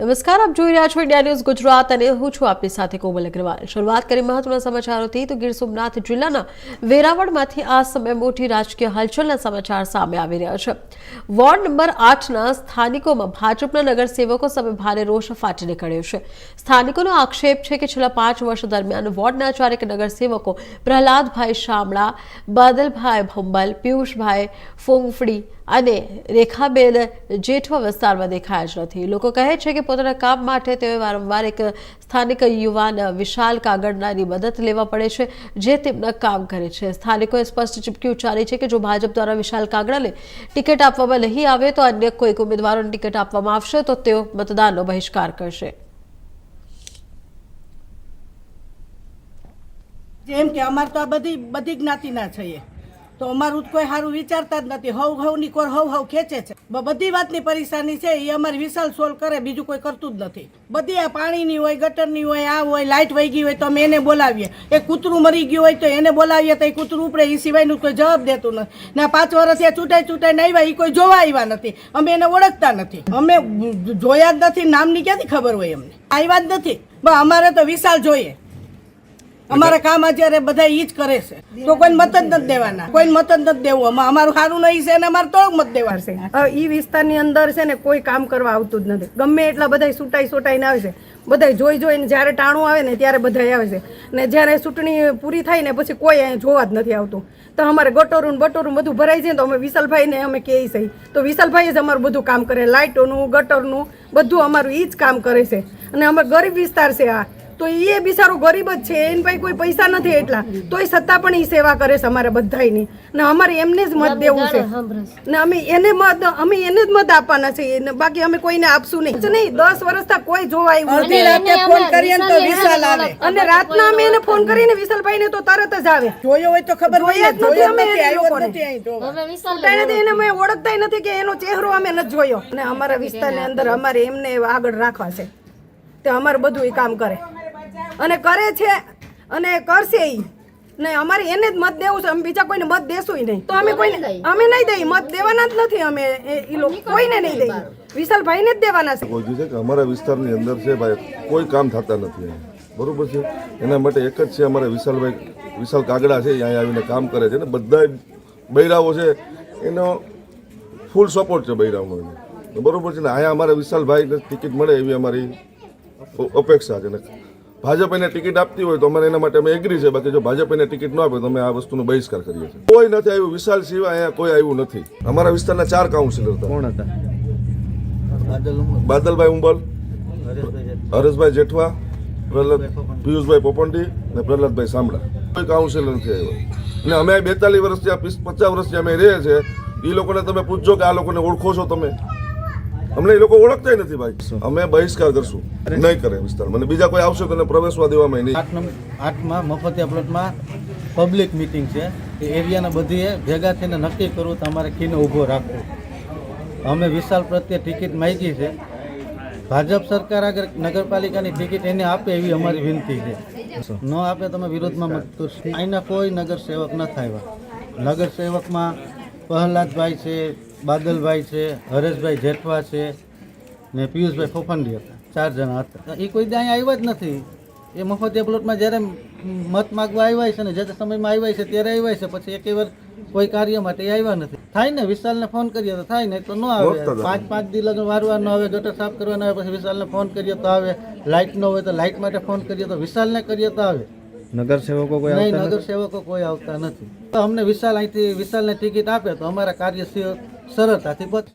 નમસ્કાર, આપ જોઈ રહ્યા છો ઇન્ડિયા ન્યૂઝ ગુજરાત અને હું છું આપની સાથે કોમલ અગ્રવાલ। શરૂઆત કરી મહત્વના સમાચારોથી તો ગીર સોમનાથ જિલ્લાના વેરાવળમાંથી આ સમયે મોટી રાજકીય હલચલના સમાચાર સામે આવી રહ્યા છે। વોર્ડ નંબર 8ના સ્થાનિકોમાં ભાજપના નગરસેવકો સામે ભારે રોષ ફાટી નીકળ્યો છે। સ્થાનિકોનો આક્ષેપ છે કે છેલ્લા 5 વર્ષ દરમિયાન વોર્ડના ચારેક નગરસેવકો પ્રહલાદભાઈ શામળા, બાદલભાઈ ભંબલ, પિયુષભાઈ ફોંગફડી અને રેખાબેન જેઠવા વિસ્તારમાં દેખાયા જ નથી। લોકો કહે છે કે પોતાના કામ માટે તેઓ વારંવાર એક સ્થાનિક યુવાન વિશાલ કાગડનાની મદદ લેવા પડે છે, જે તેમના કામ કરે છે। સ્થાનિકોએ સ્પષ્ટ ચીમકી ઉચ્ચારી છે કે જો ભાજપ દ્વારા વિશાલ કાગડાને ટિકિટ આપવામાં નહીં આવે તો અન્ય કોઈક ઉમેદવારોને ટિકિટ આપવામાં આવશે તો તેઓ મતદાનનો બહિષ્કાર કરશે। જેમ કે અમાર તો આ બધી જ્ઞાતિના છીએ તો અમારું કોઈ સારું વિચારતા જ નથી। હવની કોર હવ ખેંચે છે। બધી વાતની પરેશાની છે એ અમારી વિશાલ સોલ્વ કરે, બીજું કોઈ કરતું જ નથી। બધી આ પાણીની હોય, ગટરની હોય, આ હોય, લાઇટ વહી ગઈ હોય તો અમે એને બોલાવીએ। એક કૂતરું મરી ગયું હોય તો એને બોલાવીએ તો એ કૂતરું ઉપડે, એ સિવાયનું કોઈ જવાબ દેતું નથી। ને 5 વર્ષ ચૂંટાઈને આવ્યા એ કોઈ જોવા આવ્યા નથી, અમે એને ઓળખતા નથી, અમે જોયા જ નથી, નામની ક્યાંથી ખબર હોય અમને, આવ્યા જ નથી। બસ અમારે તો વિશાલ જોઈએ। અમારા કામ અત્યારે બધા ઈ જ કરે છે તો કોઈ મત જ નથી દેવાના, કોઈ મત જ નથી દેવું। અમારું સારું નહીં છે ને અમારે તો મત દેવા છે। ઈ વિસ્તારની અંદર છે ને કોઈ કામ કરવા આવતું જ નથી। ગમે એટલા બધા સુટાઈને આવે છે, બધા જોઈને જ્યારે ટાણું આવે ને ત્યારે બધા આવે છે, ને જ્યારે ચૂંટણી પૂરી થાય ને પછી કોઈ અહીંયા જોવા જ નથી આવતું। તો અમારે ગટોરું બધું ભરાઈ જાય તો અમે વિશાલભાઈને અમે કહીએ છીએ તો વિશાલભાઈ જ અમારું બધું કામ કરે, લાઇટોનું, ગટરનું બધું અમારું ઈ જ કામ કરે છે। અને અમારો ગરીબ વિસ્તાર છે આ, તો એ બિચારો ગરીબ જ છે, એની પાસે કોઈ પૈસા નથી એટલા, તોય છતાં પણ એ સેવા કરે છે અમારે બધાની। ને અમારે એમને જ મત દેવું છે ને અમે એને જ મત આપવાના છે, બાકી અમે કોઈને આપશું નહીં। 10 વર્ષથી કોઈ જોવા આવ્યું નથી। રાતે ફોન કરીએ તો વિશાલ આવે અને રાતના અમે એને ફોન કરીને વિશાલભાઈને તો તરત જ આવે। જોયો હોય તો ખબર હોય જ નથી, અમે આવ્યો નથી અહીં જોવા। એને અમે ઓળખતા નથી કે એનો ચહેરો અમે નથી જોયો। અને અમારા વિસ્તારની અંદર અમારે એમને આગળ રાખવા છે, તે અમારે બધું એ કામ કરે અને કરે છે અને કરશે ઈ ને અમારે એને જ મત દેવું છે, અમે બીજા કોઈને મત દેશું નહીં તો અમે નહીં દઈએ, મત દેવાના જ નથી। અમે એ લોકો કોઈને નહીં દઈએ, વિશાલભાઈને જ દેવાના છે। કે અમારા વિસ્તારની અંદર છે ભાઈ કોઈ કામ થતા નથી, બરોબર છે। એના માટે એક જ છે અમારે વિશાલ કાગડા છે, અહીંયા આવીને કામ કરે છે ને બધા બૈરાઓ છે એનો ફૂલ સપોર્ટ છે બૈરાઓનો, બરોબર છે ને। અહીંયા અમારા વિશાલભાઈને ટિકિટ મળે એવી અમારી અપેક્ષા છે ને ભાજપ એને ટિકિટ આપતી હોય તો અમારે એના માટે અમે એગ્રી છે, બાકી જો ભાજપ એને ટિકિટ ન આપે તો અમે આ વસ્તુનો બહિષ્કાર કરીએ છીએ। કોઈ નથી આવ્યું વિશાલ સિવાય, અહીંયા કોઈ આવ્યું નથી। અમારા વિસ્તારના 4 કાઉન્સિલર હતા। કોણ હતા? બાદલભાઈ ઉંબલ, હરેશભાઈ જેઠવા, પિયુષભાઈ પોપંડી અને પ્રહલાદભાઈ શામળા। કોઈ કાઉન્સિલર નથી આવ્યો ને અમે 42 વર્ષથી 50 વર્ષથી અમે રહીએ છીએ। એ લોકોને તમે પૂછજો કે આ લોકોને ઓળખો છો તમે? અમને એ લોકો ઓળખતા નથી ભાઈ। અમે બહિષ્કાર કરશું, નહીં કરે વિસ્તારમાં, મને બીજા કોઈ આવશે તો એને પ્રવેશવા દેવામાં નહીં। 8માં મફતિયા પ્લોટમાં પબ્લિક મિટિંગ છે, એ એરિયાના બધીએ ભેગા થઈને નક્કી કરવું તો અમારે કીને ઊભો રાખવો। અમે વિશાલ પ્રત્યે ટિકિટ માગી છે, ભાજપ સરકાર આગળ નગરપાલિકાની ટિકિટ એને આપે એવી અમારી વિનંતી છે। ન આપે તો અમે વિરોધમાં મત કરશું। અહીંના કોઈ નગરસેવક ન થાય। નગરસેવકમાં પ્રહલાદભાઈ છે, બાદલભાઈ છે, હરેશભાઈ જેઠવા છે ને પિયુષભાઈ ફોફંડી હતા, 4 જણા હતા। એ કોઈ ત્યાં આવ્યા જ નથી। એ મફતિયા પ્લોટમાં જ્યારે મત માગવા આવ્યા છે ને જે સમયમાં આવ્યા છે ત્યારે આવ્યા છે, પછી એક વાર કોઈ કાર્ય માટે એ આવ્યા નથી। થાય ને વિશાલને ફોન કરીએ તો થાય, નહીં તો ન આવે। 5 દી લગ્ન વારવાનો આવે, ગટર સાફ કરવાનો આવે, પછી વિશાલને ફોન કરીએ તો આવે। લાઇટ ન હોય તો લાઇટ માટે ફોન કરીએ તો વિશાલને કરીએ તો આવે। નગરસેવકો કોઈ આવતા નથી। તો અમને વિશાલને ટિકિટ આપે તો અમારા કાર્ય સરળતાથી બચે।